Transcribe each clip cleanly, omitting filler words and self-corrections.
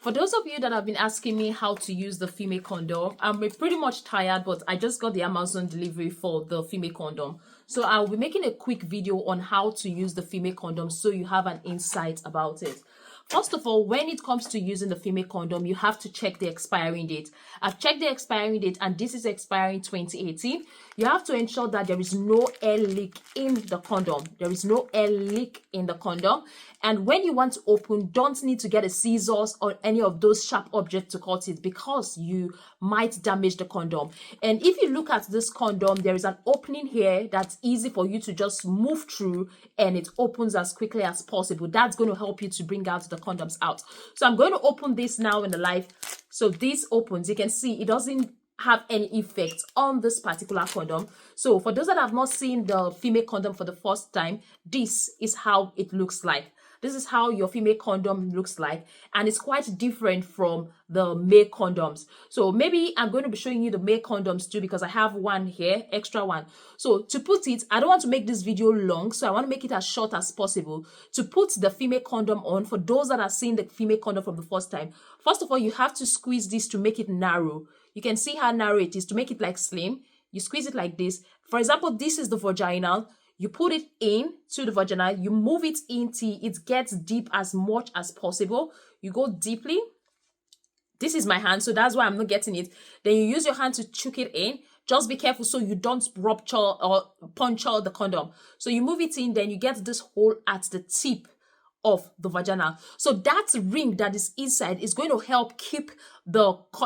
For those of you that have been asking me how to use the female condom, I'm pretty much tired, but I just got the Amazon delivery for the female condom. So I'll be making a quick video on how to use the female condom so you have an insight about it. First of all, when it comes to using the female condom, you have to check the expiring date. I've checked the expiring date and this is expiring 2018. You have to ensure that there is no air leak in the condom. There is no air leak in the condom. And when you want to open, don't need to get a scissors or any of those sharp objects to cut it because you might damage the condom. And if you look at this condom, there is an opening here that's easy for you to just move through and it opens as quickly as possible. That's going to help you to bring out the condoms out. So I'm going to open this now in the live. So this opens. You can see it doesn't have any effect on this particular condom. So for those that have not seen the female condom for the first time, this is how it looks like. This is how your female condom looks like, and it's quite different from the male condoms. So maybe I'm going to be showing you the male condoms too because I have one here, extra one. So to put it, I don't want to make this video long, so I want to make it as short as possible. To put the female condom on, for those that are seeing the female condom from the first time, first of all, you have to squeeze this to make it narrow. You can see how narrow it is. To make it like slim, you squeeze it like this. For example, this is the vaginal. You put it in to the vagina, you move it in till it gets deep as much as possible. You go deeply. This is my hand, so that's why I'm not getting it. Then you use your hand to chuck it in. Just be careful so you don't rupture or puncture the condom. So you move it in, then you get this hole at the tip of the vagina. So that ring that is inside is going to help keep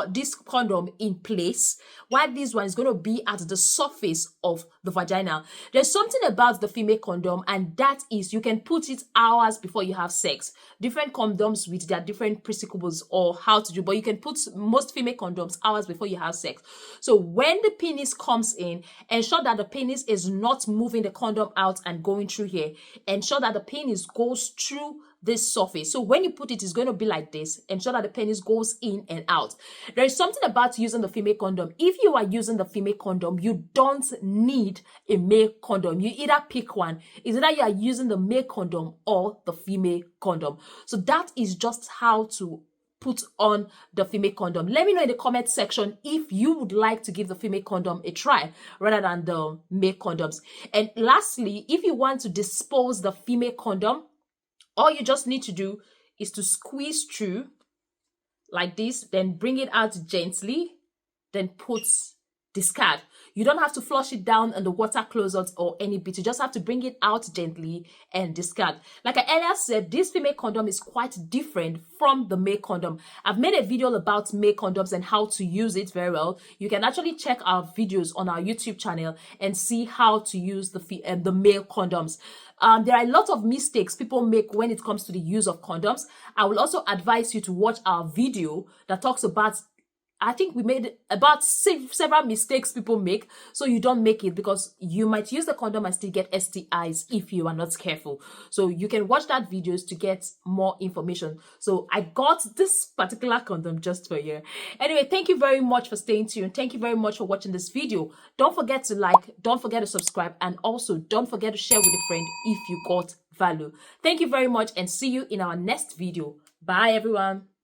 this condom in place, while this one is going to be at the surface of the vagina. There's something about the female condom, and that is you can put it hours before you have sex. Different condoms with their different principles or how to do, but you can put most female condoms hours before you have sex. So when the penis comes in, ensure that the penis is not moving the condom out and going through here. Ensure that the penis goes through this surface. So when you put it, it's going to be like this. Ensure that the penis goes in and out. There is something about using the female condom. If you are using the female condom, you don't need a male condom. You either pick one. It's either you are using the male condom or the female condom. So that is just how to put on the female condom. Let me know in the comment section if you would like to give the female condom a try rather than the male condoms. And lastly, if you want to dispose the female condom, all you just need to do is to squeeze through like this, then bring it out gently, then discard. You don't have to flush it down in the water closet or any bit. You just have to bring it out gently and discard. Like I earlier said, this female condom is quite different from the male condom. I've made a video about male condoms and how to use it very well. You can actually check our videos on our YouTube channel and see how to use the male condoms. There are a lot of mistakes people make when it comes to the use of condoms. I will also advise you to watch our video that talks about, I think we made about several mistakes people make, so you don't make it, because you might use the condom and still get STIs if you are not careful. So you can watch that videos to get more information. So I got this particular condom just for you. Anyway, thank you very much for staying tuned. Thank you very much for watching this video. Don't forget to like, don't forget to subscribe, and also don't forget to share with a friend if you got value. Thank you very much and see you in our next video. Bye everyone.